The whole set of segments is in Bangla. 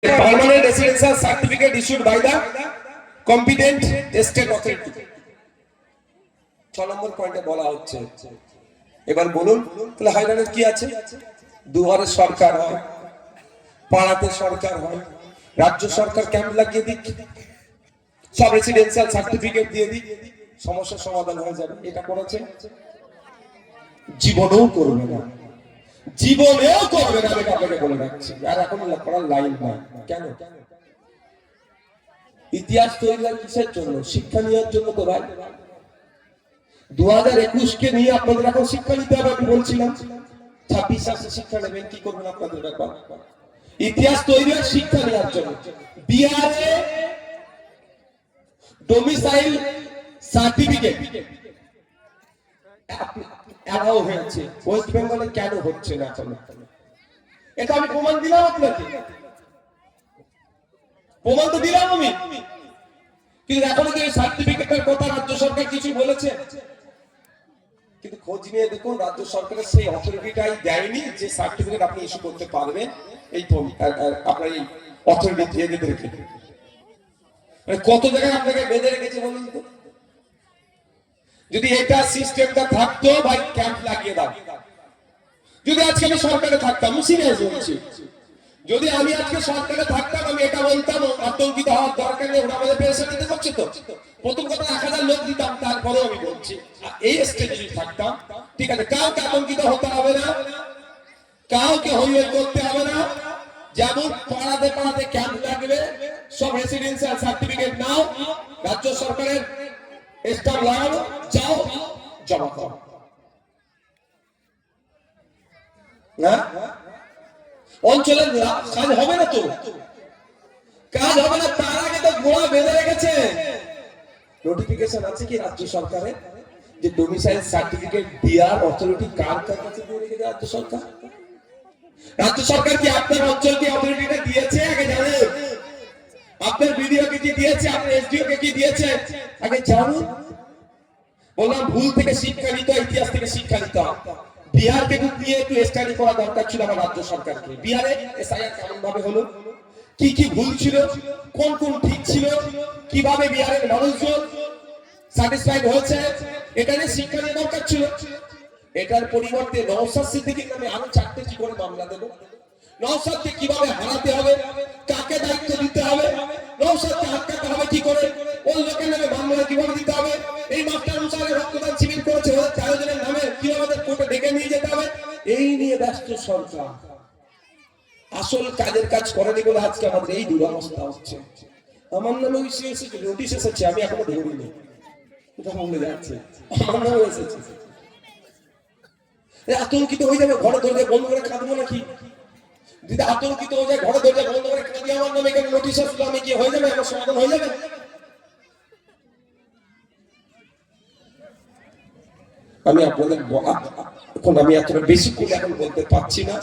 Permanent residential certificate issued by the competent state authority. 6 নম্বর পয়েন্টে বলা হচ্ছে, এবার বলুন তাহলে হাইরানের কি আছে? দুয়ারে সরকার হয়, পাড়াতে সরকার হয়, রাজ্য সরকার ক্যাম্প লাগিয়ে দিক, সব রেসিডেন্সিয়াল সার্টিফিকেট দিয়ে দিক, সমস্যার সমাধান হয়ে যাবে। এটা করেছে? জীবনেও করবে না, জীবনেও করবে না, আমি আপনাকে বলে রাখছি। আর এখন পড়ার লাইন নাই কেন? ইতিহাস তৈরি হয় কিসের জন্য? শিক্ষা নেওয়ার জন্য তো ভাই। 2021 কে নিয়ে আপনাদের এখন শিক্ষা নিতে হবে। আমি বলছিলাম 26 আসে শিক্ষা নেবেন, কি করবেন আপনাদের ব্যাপার। ইতিহাস তৈরি হয় শিক্ষা নেওয়ার জন্য। বিহারে ডোমিসাইল সার্টিফিকেট অ্যালাউ হয়েছে, ওয়েস্ট বেঙ্গলে কেন হচ্ছে না? এটা আমি প্রমাণ দিলাম আপনাকে, প্রমাণ তো দিলাম আমি, কিন্তু এখনো কি এই সার্টিফিকেটের কথা রাজ্য সরকার কিছু বলেছে? কিন্তু খোঁজ নিয়ে দেখুন, রাজ্য সরকারের সেই অথরিটিটাই দেয়নি যে সার্টিফিকেট আপনি ইস্যু করতে পারবেন। এই আপনার এই অথরিটি দিয়ে দিতে রেখে কত জায়গায় আপনাকে বেঁধে রেখেছে বলুন তো। যদি এটা সিস্টেমটা থাকতো, ভাই ক্যাম্প লাগিয়ে দাও। যদি আজকে আমি সরকারে থাকতাম, সিরিয়াস বলছি, যদি আমি আজকে সরকারে থাকতাম, আমি এটা বলতাম আতঙ্কিত হওয়ার দরকার নেই, ওরা আমাদের পেশা দিতে পারছে তো। প্রথম কথা 1000 লোক দিতাম, তারপরেও আমি বলছি এই স্টেজে যদি থাকতাম, ঠিক আছে, কাউকে আতঙ্কিত হতে হবে না, কাউকে হই হই করতে হবে না। যেমন পাড়াতে পাড়াতে ক্যাম্প লাগবে, সব রেসিডেন্সিয়াল সার্টিফিকেট নাও, রাজ্য সরকারের স্টাম্প লাগানো, যাও জমা করো। না অঞ্চলের কাজ হবে না তো, কাজ হবে না। তার আগে তো ঘোড়া বেঁধে রেখেছে। নোটিফিকেশন আছে কি রাজ্য সরকারের যে ডোমিসাইল সার্টিফিকেট দেওয়ার অথরিটি কার কাছে দিয়ে রেখেছে রাজ্য সরকার? রাজ্য সরকার কি আপনার অঞ্চলকে অথরিটিটা দিয়েছে আগে জানেন? আপনার বিডিও কে কি দিয়েছে, আপনার এসডিও কে কি দিয়েছে আগে জানুন। বললাম ভুল থেকে শিক্ষা নিতে হয়, ইতিহাস থেকে শিক্ষা নিতে হয়। বিহারকে নিয়ে একটু স্টাডি করা দরকার ছিল আমার রাজ্য সরকারকে। বিহারে এসআইআর কেমন ভাবে হলো, কি কি ভুল ছিল, কোন কোন ঠিক ছিল, কিভাবে বিহারের মানুষজন স্যাটিসফাইড হয়েছে, এটা নিয়ে শিক্ষা নেওয়া দরকার ছিল। এটার পরিবর্তে নওশাদ সিদ্দিকীর নামে আরো 4টে কি করে মামলা দেব, নওশাদকে কিভাবে হারাতে হবে, কাকে দায়িত্ব দিতে হবে, নওশাদকে আটকাতে হবে কি করে, ওই লোকের নামে মামলা কিভাবে দিতে হবে, এই মাস্টার মুসারে রক্তদান শিবির করেছে ওদের 13 জনের নামে কিভাবে কোর্টে ডেকে নিয়ে যেতে হবে, এই নিয়ে ব্যস্ত সরকার। আসল কাজের কাজ করেনি বলে আজকে আমাদের এই দুরবস্থা হচ্ছে। আমার নামে নোটিশ এসেছে, আমি এখনো ধরিনি, এটা বলে যাচ্ছে আমার নামে এসেছে। আতঙ্কিত হয়ে যাবে, ঘরে দরজা বন্ধ করে কাঁদবো নাকি? যদি আতঙ্কিত হয়ে যায়, ঘরে দরজা বন্ধ করে কাঁদি, আমার নামে এখানে নোটিশ আসলো, আমি কি হয়ে যাবে, আমার সমাধান হয়ে যাবে? আমি আপনাদের এখন আমি এতটা বেশি করে এখন বলতে পারছি না।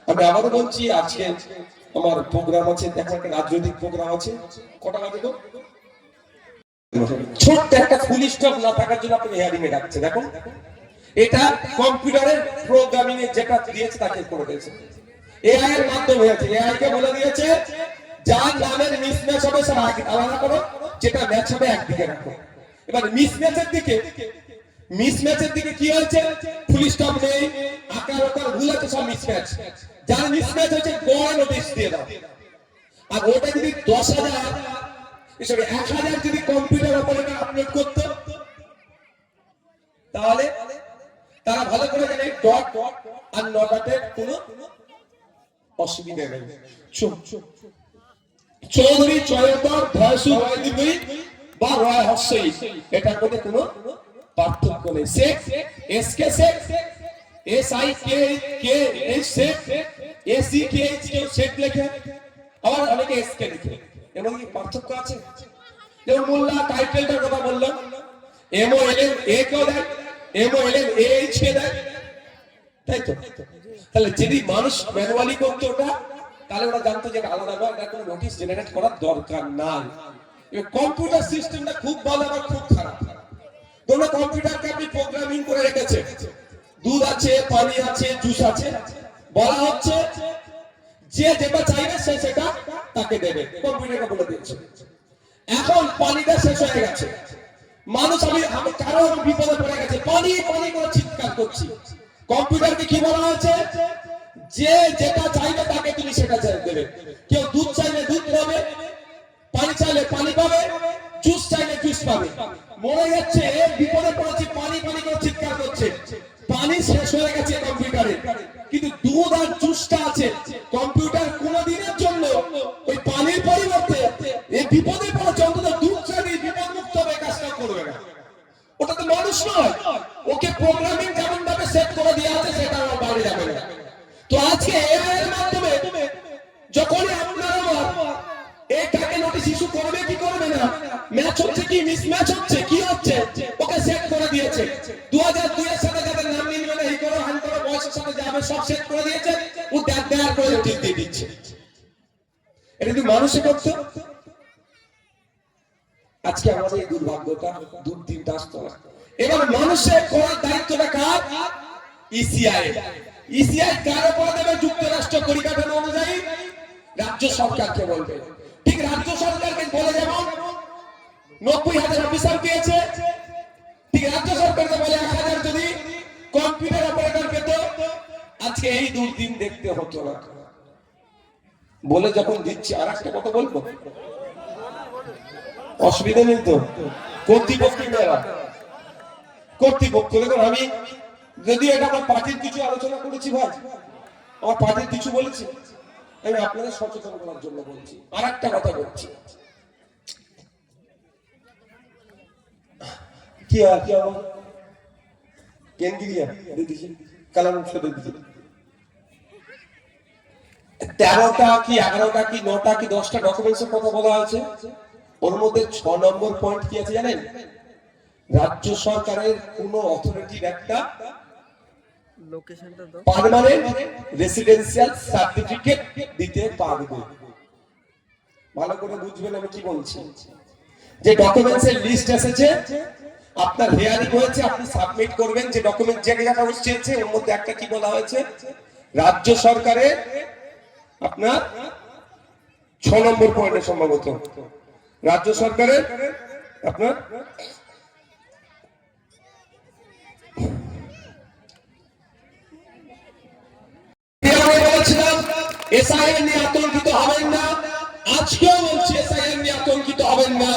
আমি আবারও বলছি, আজকে আমার প্রোগ্রাম আছে, দেখা একটা রাজনৈতিক প্রোগ্রাম আছে। কটা বাজে গো? ছোট্ট একটা ফুল স্টপ না থাকার জন্য আপনি হেয়ারিং এ ডাকছে। দেখুন এটা কম্পিউটারের প্রোগ্রামিং এ যেটা দিয়েছে তাকে করে দিয়েছে, এআই এর মাধ্যমে হয়েছে। এআই কে বলে দিয়েছে যার নামের মিসম্যাচ হবে সব আলাদা করো, যেটা ম্যাচ হবে একদিকে রাখো। এবার মিসম্যাচের দিকে কি হয়েছে, ফুল স্টপ নেই, আকার ওকার ভুল আছে, সব মিসম্যাচ। যার মিসম্যাচ হয়েছে বড় নোটিশ দিয়ে দাও। আর ওটা যদি 10,000 হিসেবে 1,000 যদি কম্পিউটার অপারেটর আপলোড করতো, তাহলে তারা ভালো করে জানে ডট আর নটাতে কোনো অসুবিধা নেই। চৌধুরী চয়তর ভয়সু রয়দিবি বা রয় হস্যই, এটার মধ্যে কোনো পার্থক্য নেই। Sheikh SK Sheikh, SIK K H Sheikh, এসিকে এইচ কেউ শেখ লেখে, আবার অনেকে এসকে লিখে। এর মধ্যে কি পার্থক্য আছে? যেমন মোল্লা টাইটেলটার কথা বললাম, এমওএলএন এ কেও দেয়, এমওএলএন এইচ কে দেয়, তাই তো? তাহলে যদি মানুষ ম্যানুয়ালি করতো ওটা, তাহলে ওরা জানতো যে আলাদা নয়, এটা কোনো নোটিশ জেনারেট করার দরকার নাই। কম্পিউটার সিস্টেমটা খুব ভালো আর খুব খারাপ। তোমরা কম্পিউটারকে আপনি প্রোগ্রামিং করে রেখেছে, দুধ আছে, পানি আছে, জুস আছে, বলা হচ্ছে যে যেটা চাইবে সে সেটা তাকে দেবে, কম্পিউটারকে বলে দিয়েছে। এখন পানিটা শেষ হয়ে গেছে, মানুষ আমি কারো বিপদে পড়ে গেছে, পানি পানি করে চিৎকার করছি। কম্পিউটারকে কি বলা হয়েছে? যে যেটা চাইবে তাকে তুমি সেটা দেবে। কেউ দুধ চাইলে দুধ পাবে, পানি চাইলে পানি পাবে, জুস চাইলে জুস পাবে। মনে যাচ্ছে বিপদে পড়েছি, পানি পানি করে চিৎকার করছে। পানি শেষ হয়ে গেছে কম্পিউটারে, কিন্তু দুধ আর জুসটা আছে। কম্পিউটার কোনদিনের জন্য ওই পানির পরিবর্তে এই বিপদে পড়েছে অন্তত দুধ চাইলে বিপদ মুক্ত হবে কাজটা করবে না। ওটা তো মানুষ নয়, ওকে প্রোগ্রামিং যেমন ভাবে সেট করে দেওয়া আছে সেটা আমার বাইরে যাবে না। তো আজকে এআই এর মাধ্যমে যখন আপনারা এটাকে নোটিশ ইস্যু করবে কি করবে না, ম্যাচ হচ্ছে কি মিসম্যাচ হচ্ছে কি হচ্ছে, ওকে সেট করে দিয়েছে। 2002 এর সাথে যাদের নাম মিলবে না, এই করো হান করো, বয়সের সাথে যাবে, সব সেট করে দিয়েছে। ও দেয়ার করে নোটিশ দিয়ে দিচ্ছে। এটা কিন্তু মানুষে করতো। আজকে আমাদের এই দুর্ভাগ্যটা দুর্দিনটা আসতো না। এবার মানুষের করার দায়িত্বটা কার? ইসিআই। ইসিআই কার উপর দেবে? যুক্তরাষ্ট্র পরিকাঠামো অনুযায়ী রাজ্য সরকারকে বলবে। ঠিক রাজ্য সরকারকে বলে যেমন 90,000 অফিসার পেয়েছে, ঠিক রাজ্য সরকারকে বলে 1,000 যদি কম্পিউটার অপারেটর পেত, আজকে এই দুর্দিন দেখতে হতো না। বলে যখন দিচ্ছি আর একটা কথা বলবো, অসুবিধা নেই তো? কর্তৃপক্ষ দেখুন, আমি যদি এটা আমার পার্টির কিছু আলোচনা করেছি ভাই, আমার পার্টির কিছু বলেছি, আমি আপনাদের সচেতন করার জন্য বলছি। আর একটা কথা বলছি, কি কেন্দ্রীয় কালাম 13টা কি 11টা কি 9টা কি 10টা ডকুমেন্টসের কথা বলা হয়েছে। ওর মধ্যে 6 নম্বর পয়েন্ট কি আছে জানেন? রাজ্য সরকারের কোন অথরিটির একটা পার্মানেন্ট রেসিডেন্সিয়াল সার্টিফিকেট দিতে পারবে। ভালো করে বুঝবেন আমি কি বলছি। যে ডকুমেন্টসের লিস্ট এসেছে, আপনার হিয়ারিং হয়েছে, আপনি সাবমিট করবেন যে ডকুমেন্ট যে কাগজ চেয়েছে, এর মধ্যে একটা কি বলা হয়েছে? রাজ্য সরকারের আপনার 6 নম্বর পয়েন্টে সম্ভবত রাজ্য সরকারের আপনার এসআইআর নিয়ে আতঙ্কিত হবেন না। আজকেও বলছি এসআইআর নিয়ে আতঙ্কিত হবেন না।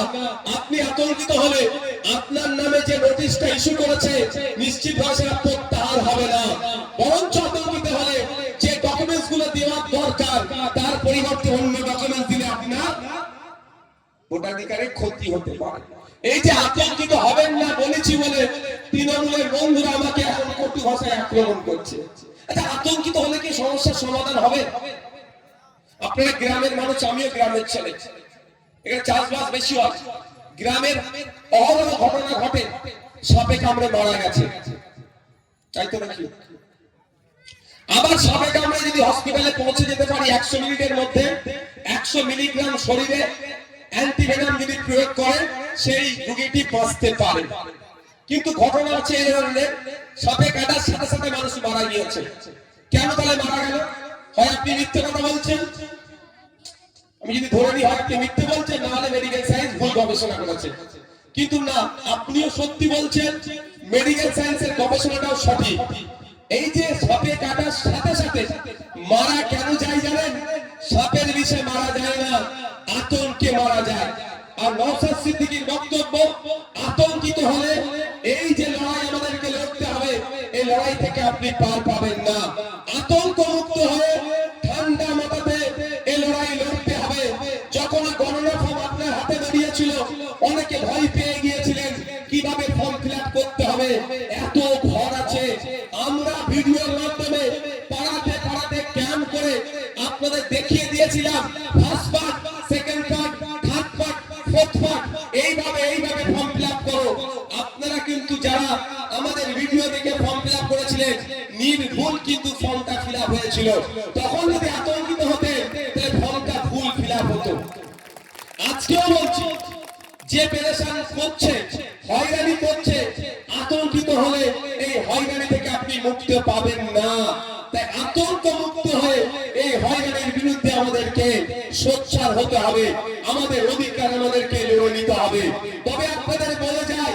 আপনি আতঙ্কিত হলে আপনার নামে যে নোটিশটা ইস্যু করেছে নিশ্চিতভাবে সেটা প্রত্যাহার হবে না। বরঞ্চ আতঙ্কিত হলে যে ডকুমেন্টস গুলো দেওয়ার দরকার তার পরিবর্তে অন্য ডকুমেন্টস দিলে আপনার ভোটাধিকারের ক্ষতি হতে পারে। এই যে আতঙ্কিত হবেন না বলেছি বলে তৃণমূলের বন্ধুরা আমাকে এখন কটু ভাষায় আক্রমণ করছে। আচ্ছা, আতঙ্কিত হলে কি সমস্যার সমাধান হবে? আপনারা গ্রামের মানুষ, আমিও গ্রামের ছেলে, এখানে চাষবাস বেশি হয়। গ্রামের অহরহ ঘটনা ঘটে, সাপে কামড়ে মারা গেছে, তাই তো নাকি? আবার সাপে কামড়ে যদি হসপিটালে পৌঁছে যেতে পারি 100 মিনিটের মধ্যে, 100 মিলিগ্রাম শরীরে অ্যান্টিভেনাম যদি প্রয়োগ করে সেই রোগীটি বাঁচতে পারে। কিন্তু ঘটনা আছে এই ধরনের, সাপে কাটার সাথে সাথে মানুষ মারা গিয়েছে। কেন তাহলে মারা গেল? হয় আপনি মিথ্যে কথা বলছেন, আমি যদি ধরে নিই হয় আপনি মিথ্যে বলছেন, না হলে মেডিকেল সায়েন্স ভুল গবেষণা করেছে। কিন্তু না, আপনিও সত্যি বলছেন, মেডিকেল সায়েন্সের গবেষণাটাও সঠিক। এই যে সাপে কাটার সাথে সাথে মারা কেন যায় জানেন? সাপের বিষে মারা যায় না, আতঙ্কে মারা যায়। আর নওশাদ সিদ্দিকীর বক্তব্য, আতঙ্কিত হলে এই যে লড়াই আমাদেরকে লড়তে হবে, এই লড়াই থেকে আপনি পার পাবেন না। আতঙ্ক মুক্ত হয়ে ঠান্ডা মাথাতে এই লড়াই লড়তে হবে। যখন গণনা ফর্ম আপনার হাতে দাঁড়িয়েছিল, অনেকে ভয় পেয়ে গিয়েছিলেন কিভাবে ফর্ম ফিল আপ করতে হবে, এত ঘর আছে। আমরা ভিডিওর মাধ্যমে পাড়াতে পাড়াতে ক্যাম্প করে আপনাদের দেখিয়ে দিয়েছিলাম, first part, second part, third part, fourth part, এইভাবে ফর্ম ফিল আপ করো। আপনারা কিন্তু যারা আমাদের ভিডিও দেখে ফর্ম ফিল আপ করেছিলেন, নির্ভুল কিন্তু ফর্মটা ফিল আপ হয়েছিল। তখন যদি আতঙ্কিত হতে, তাহলে ফর্মটা ভুল ফিল আপ হতো। আজকেও বলছি, যে পেরেশান করছে, হয়রানি করছে, আতঙ্কিত হলে এই হয়রানি থেকে আপনি মুক্তি পাবেন না। তাই আতঙ্ক মুক্ত হয়ে এই হয়রানির বিরুদ্ধে আমাদেরকে সোচ্চার হতে হবে, আমাদের অধিকার আমাদেরকে লড়ে নিতে হবে। তবে আপনাদের বলে যায়,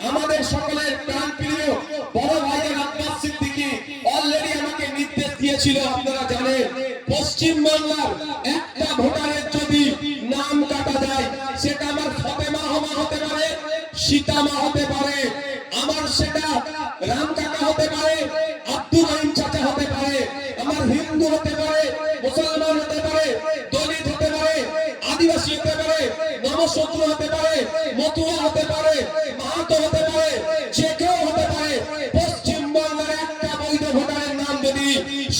আমাদের সকলের প্রাণপ্রিয় বড় ভাইয়ের আব্বাস সিদ্দিকী অলরেডি আমাকে নির্দেশ দিয়েছিল, আপনারা জানেন, পশ্চিমবাংলার একটা ভোটারের যদি নাম কাটা যায়, সেটা আমার ফতেমা হমা হতে পারে, সীতামা হতে পারে, আমার সেটা রাম কাকা হতে পারে, আব্দুল রহিম চাচা হতে পারে, আমার হিন্দু হতে পারে, মুসলমান হতে পারে, দলিত হতে পারে, আদিবাসী হতে পারে, নমশূদ্র হতে পারে, মতুয়া হতে পারে, মাহাতো হতে পারে, যে কেউ হতে পারে। পশ্চিমবঙ্গের একটা বৈধ ভোটারের নাম যদি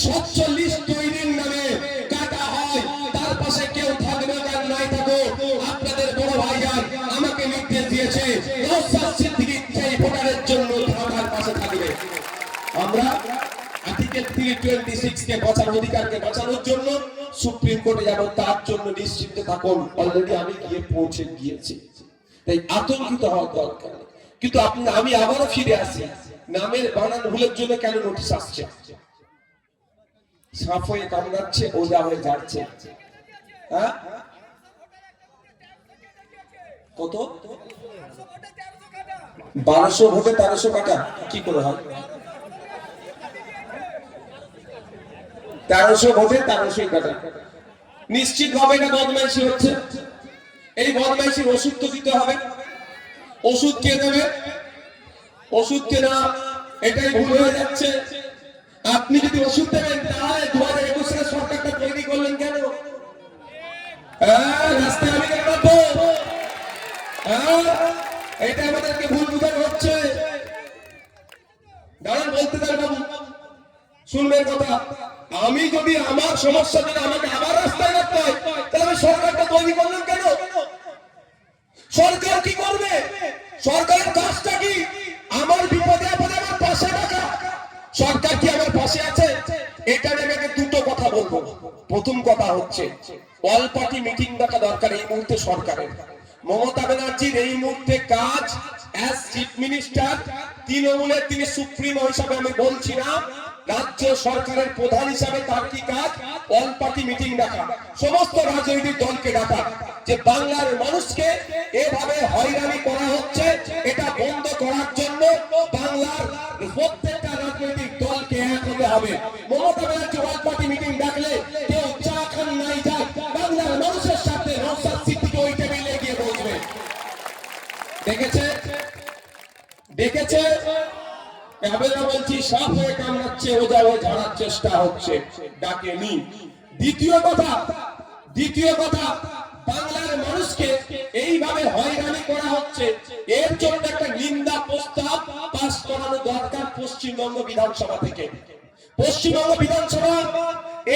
স্বচ্ছ লিস্ট তৈরির নামে কাটা হয়, তার পাশে কেউ থাকবে আর নাই থাকো, আপনাদের বড় ভাইজান আমাকে নির্দেশ দিয়েছে, নওশাদ সিদ্দিকী সেই ভোটারের জন্য ঢাকার পাশে থাকবে। আমরা আর্টিকেল 326 কে বাঁচানোর অধিকারকে বাঁচানোর জন্য সুপ্রিম কোর্টে যাব, তার জন্য নিশ্চিন্তে থাকুন, অলরেডি আমি গিয়ে পৌঁছে গিয়েছি, তাই আতঙ্কিত হওয়ার দরকার নেই। কিন্তু আমি আবারও ফিরে আসি, নামের বানান ভুলের জন্য কেন নোটিশ আসছে? সাপ হয়ে কামড়াচ্ছে, ওজা হয়ে যাচ্ছে। হ্যাঁ, কত? 1200 ভোটে 1300 কাটা কি করে হয়? 1300 ভোটে 1300 কাটা। নিশ্চিত ভাবে এটা বদমাইশি হচ্ছে। এই বদমাইশির ওষুধ তো দিতে হবে। ওষুধ কে দেবে? ওষুধ কে না, এটাই ভুল হয়ে যাচ্ছে। আপনি যদি ওষুধ দেবেন, তাহলে 2021 সালে সরকারটা তৈরি করলেন কেন? রাস্তায় আমি কেন পাবো? এটা আমাদেরকে ভুল বুঝানো হচ্ছে। দাঁড়ান, বলতে দেন বাবু, শুনবেন কথা। আমি যদি আমার সমস্যা যদি আমাকে আবার রাস্তায় রাখতে হয়, তাহলে আমি সরকারটা তৈরি করলাম কেন? সরকার কি করবে? সরকারের কাজটা কি? আমার বিপদে আপদে আমার পাশে থাকা। সরকার কি আমার পাশে আছে? এটা নিয়ে আমি দুটো কথা বলবো। প্রথম কথা হচ্ছে, অল পার্টি মিটিং ডাকা দরকার এই মুহূর্তে সরকারের। মমতা ব্যানার্জির এই মুহূর্তে কাজ অ্যাজ চিফ মিনিস্টার, তৃণমূলের তিনি সুপ্রিমো হিসাবে আমি বলছি না, রাজ্য সরকারের প্রধান হিসাবে তার কি কাজ? অল পার্টি মিটিং ডাকা, সমস্ত রাজনৈতিক দলকে ডাকা, যে বাংলার মানুষকে এভাবে হয়রানি করা হচ্ছে, এটা বন্ধ করার জন্য বাংলার প্রত্যেকটা রাজনৈতিক দলকে এক হতে হবে। Mamata Banerjee all party meeting ডাকলে কেউ চা খান নাই যায়, বাংলার মানুষের সাথে নওশাদ সিদ্দিকী ওই টেবিলে গিয়ে বসবে। দেখেছে দেখেছে আবেদন বলছি, সাপ হয়ে কামড়াচ্ছে, ওজা হয়ে ঝাড়ার চেষ্টা হচ্ছে, ডাকেনি। দ্বিতীয় কথা, বাংলার মানুষকে এইভাবে হয়রানি করা হচ্ছে, এর জন্য একটা নিন্দা প্রস্তাব পাস করানো দরকার পশ্চিমবঙ্গ বিধানসভা থেকে। পশ্চিমবঙ্গ বিধানসভা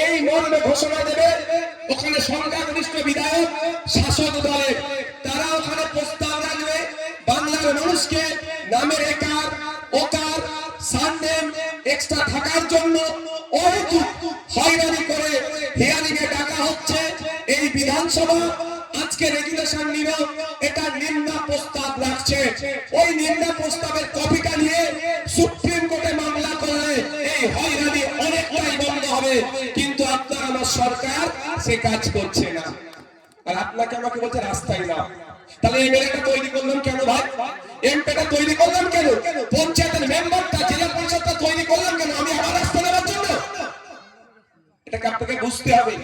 এই মর্মে ঘোষণা দেবে, ওখানে সংখ্যাগরিষ্ঠ বিধায়ক শাসক দলের, তারা ওখানে প্রস্তাব রাখবে, বাংলার মানুষকে নামের একার ওকার সারনেম এক্সট্রা থাকার জন্য অহেতুক হয়রানি করে হিয়ারিং এ ডাকা হচ্ছে। এই বিধানসভা আজকে রেগুলেশন নিল, এটা নিন্দা প্রস্তাব রাখছে। ওই নিন্দা প্রস্তাবের কপিটা নিয়ে সুপ্রিম কোর্টে মামলা করলে এই হয়রানি অনেকটাই বন্ধ হবে। কিন্তু আপনার আমার সরকার সে কাজ করছে না, আর আপনাকে আমাকে বলছে রাস্তায় না। তাহলে এমএলএটা তৈরি করলাম কেন ভাই? এমপিটা তৈরি করলাম কেন? পঞ্চায়েতের মেম্বারটা, জেলা পরিষদটা তৈরি করলাম কেন? আমি আবার রাস্তা নেওয়ার জন্য? এটাকে আপনাকে বুঝতে হবে।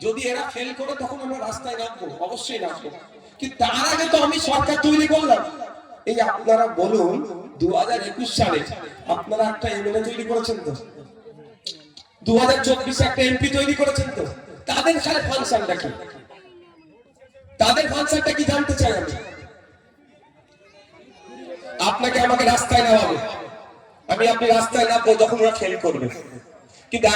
যদি এরা ফেল করে তখন আমরা রাস্তায় নামবো, অবশ্যই নামবো, কিন্তু তার আগে তো আমি সরকার তৈরি করলাম। এই আপনারা বলুন, 2021 সালে আপনারা একটা এমএলএ তৈরি করেছেন তো, 2024 একটা এমপি তৈরি করেছেন তো, তাদের খালি ফাংশনটা কি? তাদের ফাংশনটা কি জানতে চাই আমি। আপনাকে আমাকে রাস্তায় নামাবো, আপনি রাস্তায় নামবো যখন ওরা ফেল করবে, কিন্তু